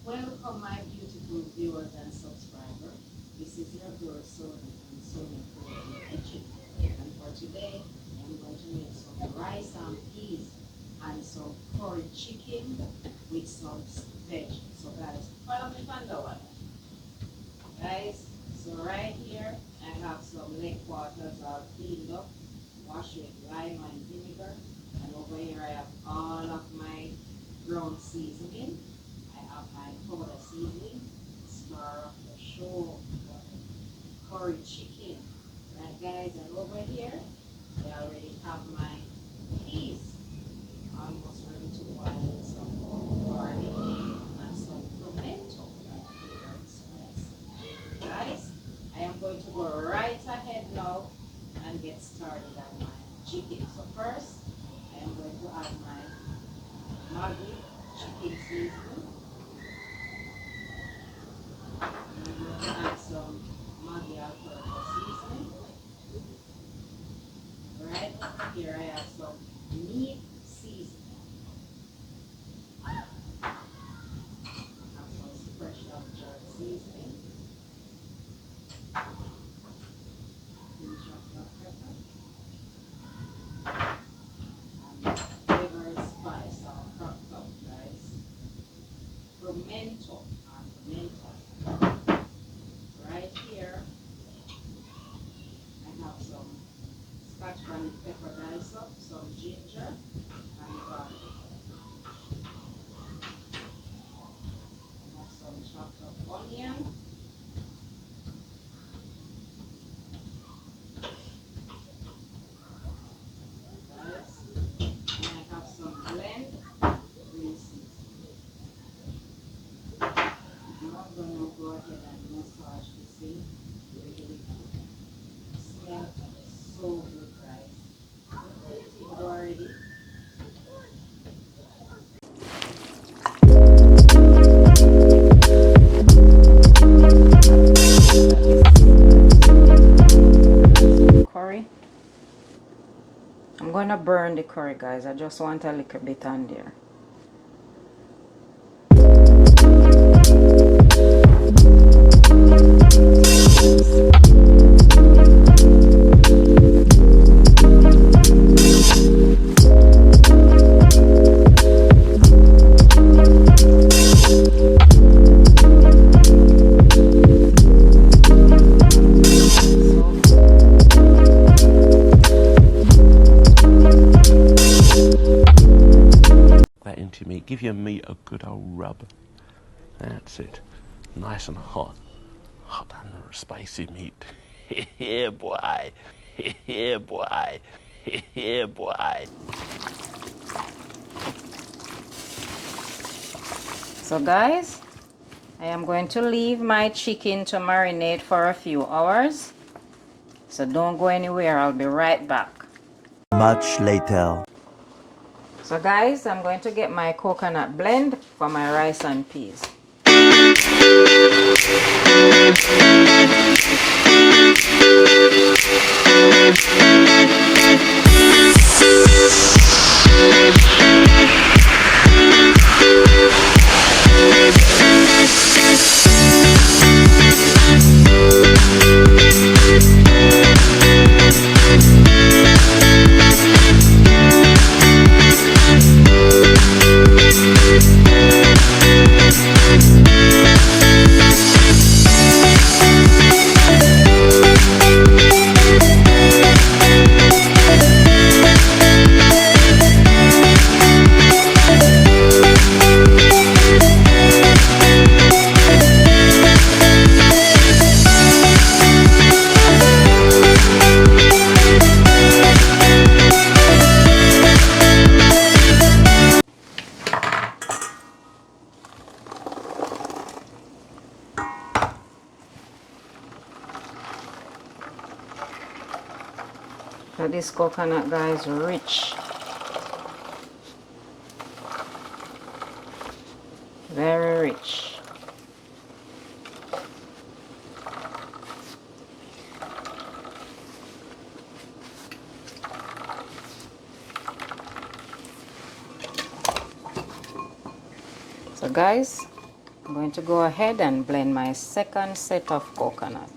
Welcome, my beautiful viewers and subscribers. This is your girl Sonia and Sonia Kitchen. And for today, I'm going to make some rice and peas and some curry chicken with some veg. So guys, follow me from the one. Guys, so right here, I have some leg quarters all cleaned up, washed with lime and vinegar. And over here I have all of my ground seasoning. I have my powder seasoning, star of the show, curry chicken. Right guys, and over here, I already have my peas almost ready to boil with some garlic and some tomato. Guys, I am going to go right ahead now and get started on my chicken. So first, I am going to add my Maggi chicken seasoning. I'm going to add some Maggi alfalfa seasoning. Right over here, I have some meat seasoning. I have some fresh jerk seasoning. Pinch of black pepper. And flavor and spice all cropped up, guys. Pimento and pimento. Right here, I have some scotch bonnet pepper diced up, some ginger, and garlic. I have some chopped up onion. Guys, and I have some blend green seasoning. Now I'm going to go ahead and massage this in really good. Smell so good, guys. It's already. Curry. I'm going to burn the curry, guys. I just want a little bit on there. That into meat. Give your meat a good old rub. That's it. Nice and hot. Hot and spicy meat. Yeah, boy. Yeah, boy. Yeah, boy. So guys, I am going to leave my chicken to marinate for a few hours. So don't go anywhere, I'll be right back. Much later. So guys, I'm going to get my coconut blend for my rice and peas. So this coconut, guys, rich, very rich. So guys, I'm going to go ahead and blend my second set of coconut.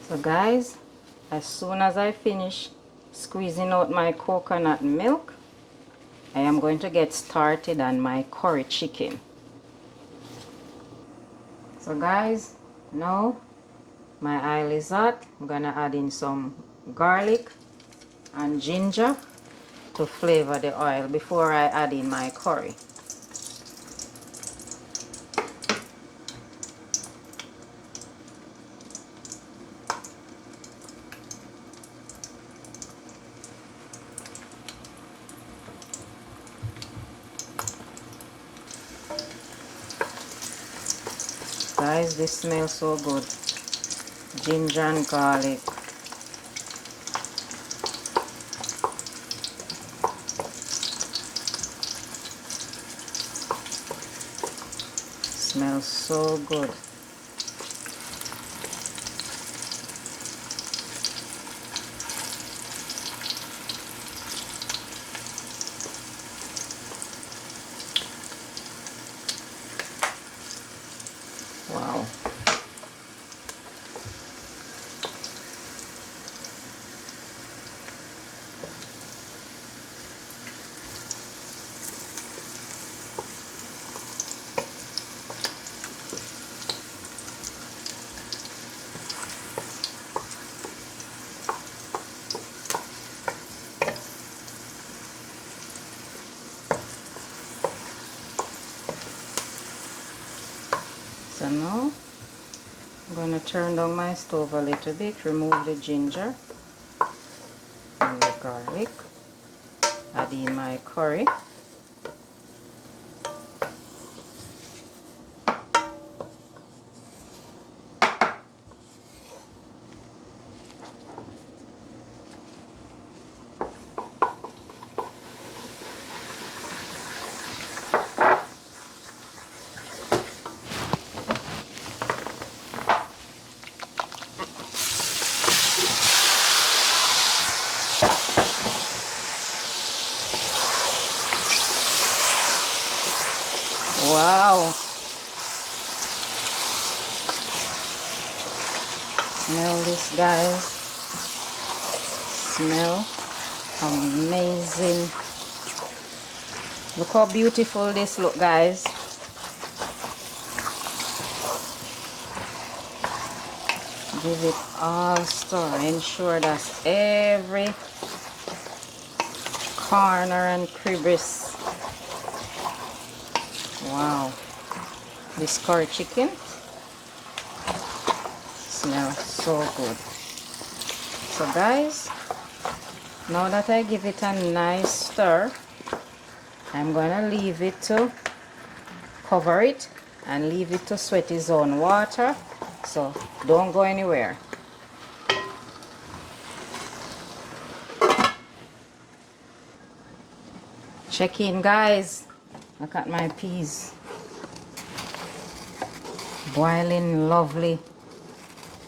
So guys, as soon as I finish squeezing out my coconut milk, I am going to get started on my curry chicken. So guys, now my oil is hot. I'm gonna add in some garlic and ginger to flavor the oil before I add in my curry. Guys, this smells so good. Ginger and garlic. Smells so good. Wow. So now I'm going to turn down my stove a little bit, remove the ginger and the garlic, add in my curry. Wow! Smell this, guys. Smell amazing. Look how beautiful this look, guys. Give it all stir. Ensure that every corner and crevice. Wow, this curry chicken smells so good. So guys, now that I give it a nice stir, I'm gonna leave it to cover it and leave it to sweat its own water. So don't go anywhere. Check in, guys. Look at my peas. Boiling lovely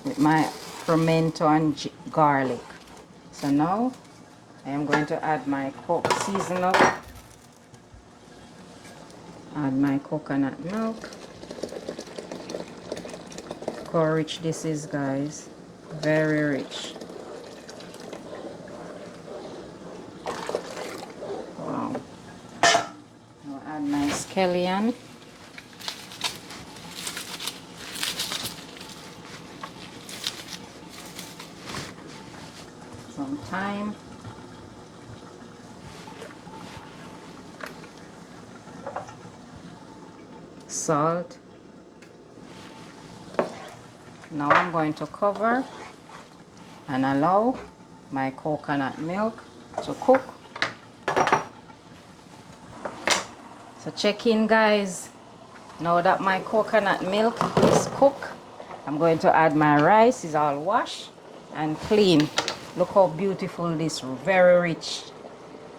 with my pimento and garlic. So now I am going to add my season up. Add my coconut milk. Look how rich this is, guys. Very rich. scallion, some thyme, salt. Now I'm going to cover and allow my coconut milk to cook. So check in, guys. Now that my coconut milk is cooked, I'm going to add my rice. It's all washed and clean. Look how beautiful this, very rich.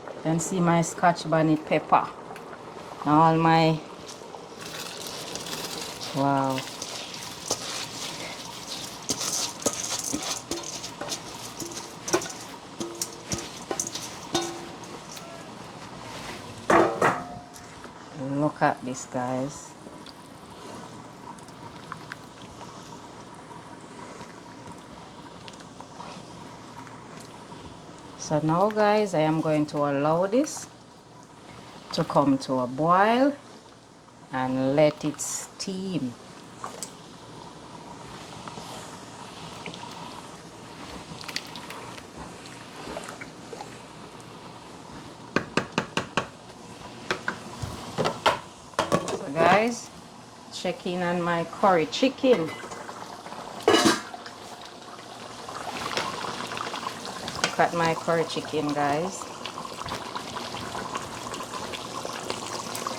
You can see my scotch bonnet pepper. Now all my, wow. Look at this, guys. So now, guys, I am going to allow this to come to a boil and let it steam. So guys, check in on my curry chicken. Look at my curry chicken, guys.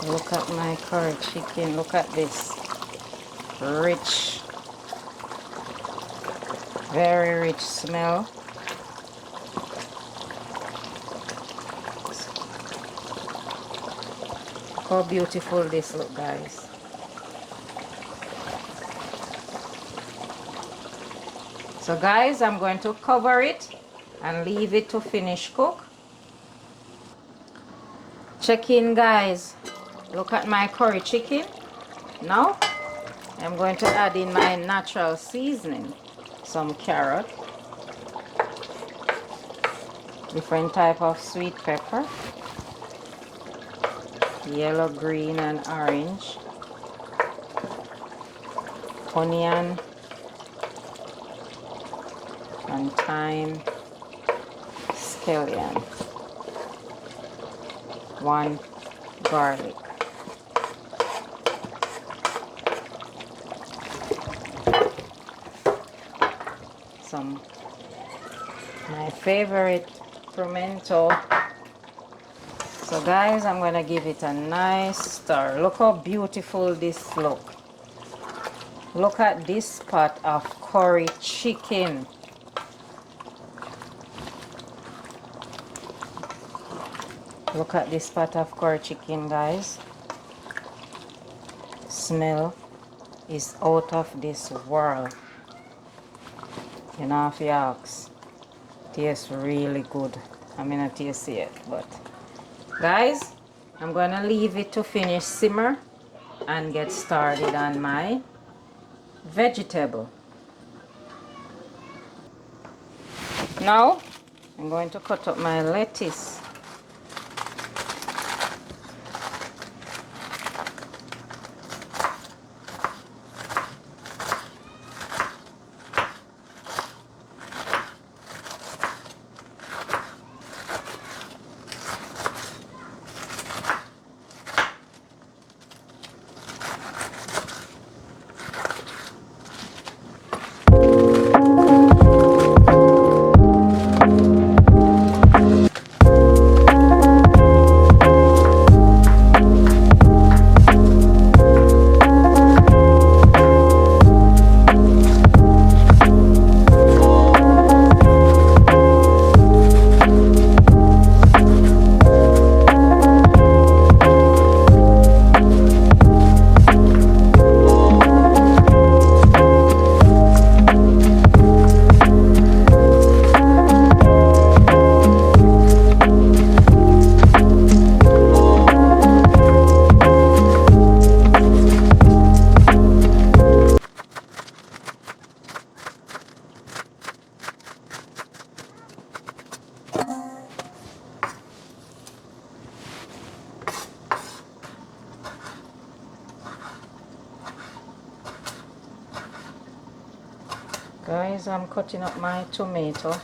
Look at my curry chicken. Look at this. Rich. Very rich smell. Look how beautiful this look, guys. So guys, I'm going to cover it and leave it to finish cook. Check in, guys. Look at my curry chicken. Now I'm going to add in my natural seasoning. Some carrot, different type of sweet pepper, yellow, green and orange, onion and thyme, scallion, 1 garlic. Some my favorite pimento. So guys, I'm gonna give it a nice stir. Look how beautiful this look. Look at this pot of curry chicken. Look at this pot of curry chicken, guys. Smell is out of this world. You know, if you ask, tastes really good. I mean, I taste it, but guys, I'm gonna leave it to finish simmer and get started on my vegetable. Now I'm going to cut up my lettuce. guys, I'm cutting up my tomato.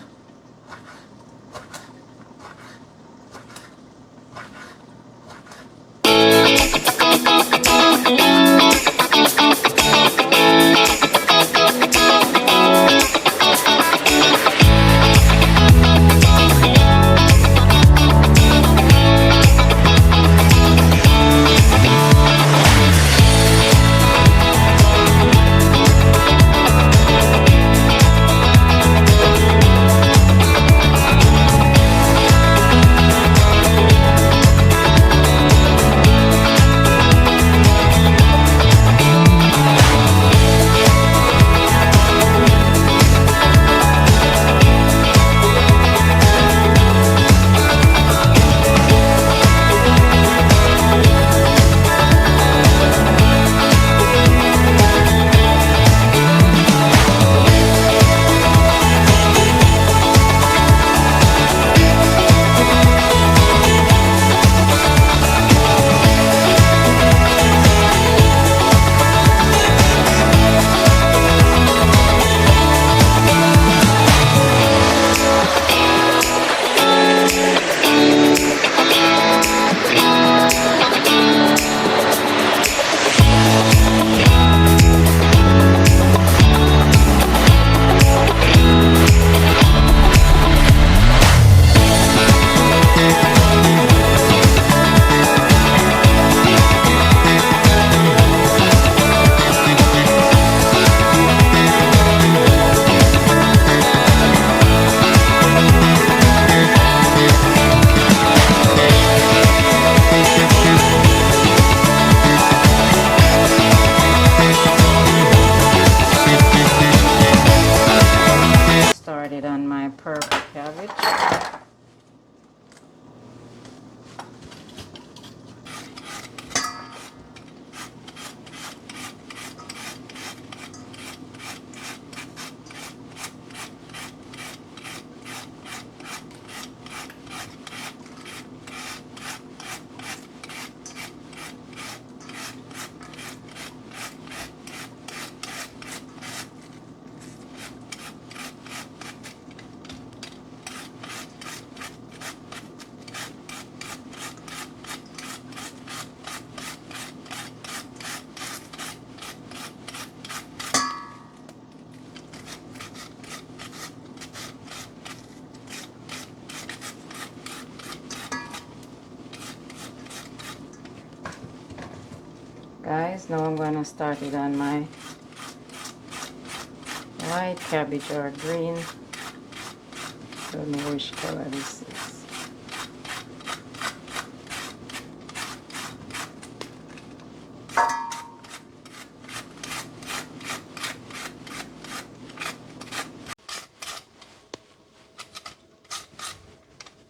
Started on my purple cabbage. Guys, now I'm going to start it on my white cabbage or green. Don't know which color this is.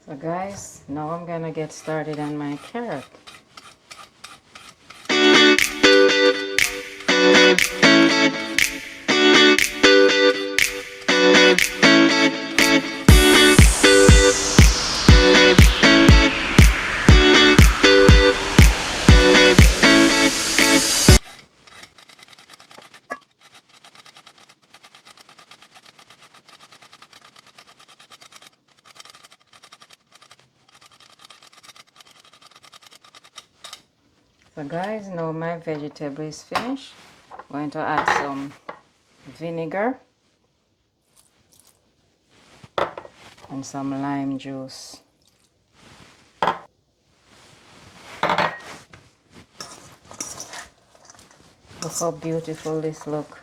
So guys, now I'm going to get started on my carrot. So guys, now my vegetable is finished. I'm going to add some vinegar and some lime juice. Look how beautiful this looks.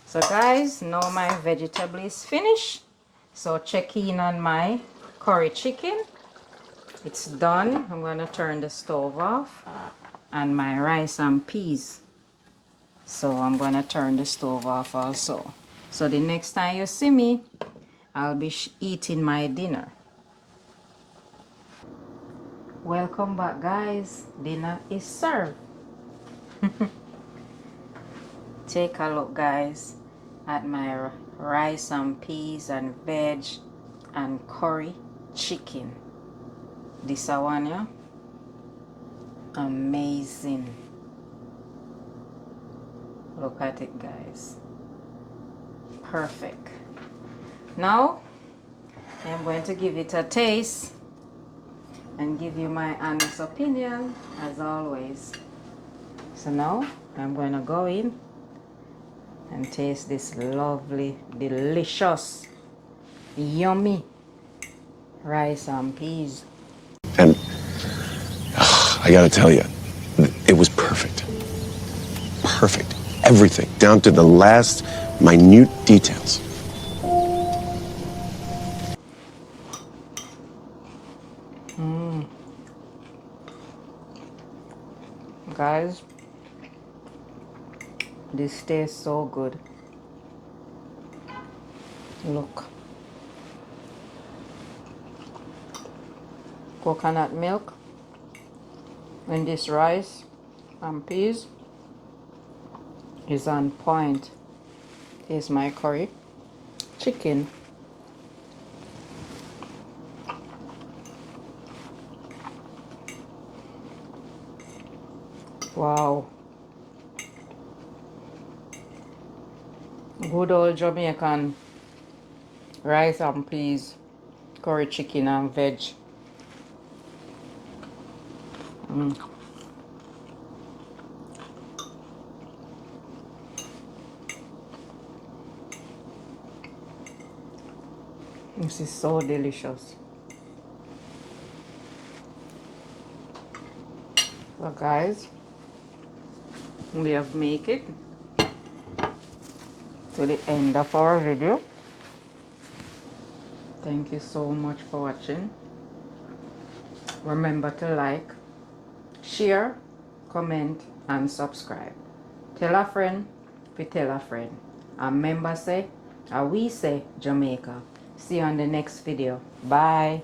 So guys, now my vegetable is finished. So check in on my curry chicken. It's done. I'm going to turn the stove off. And my rice and peas So I'm gonna turn the stove off also. So the next time you see me, I'll be eating my dinner. Welcome back, guys. Dinner is served. Take a look, guys, at my rice and peas and veg and curry chicken. This one, yeah, amazing. Look at it, guys. Perfect. Now I'm going to give it a taste and give you my honest opinion as always. So now I'm going to go in and taste this lovely, delicious, yummy rice and peas. And I gotta tell you, it was perfect. Perfect. Everything, down to the last minute details. Guys, this tastes so good. Look. Coconut milk and this rice and peas is on point. Here's my curry chicken. Wow. Good old Jamaican rice and peas, curry chicken and veg. This is so delicious. So guys, we have made it to the end of our video. Thank you so much for watching. Remember to like, share, comment and subscribe. Tell a friend, we tell a friend. And member say, we say Jamaica. See you on the next video. Bye.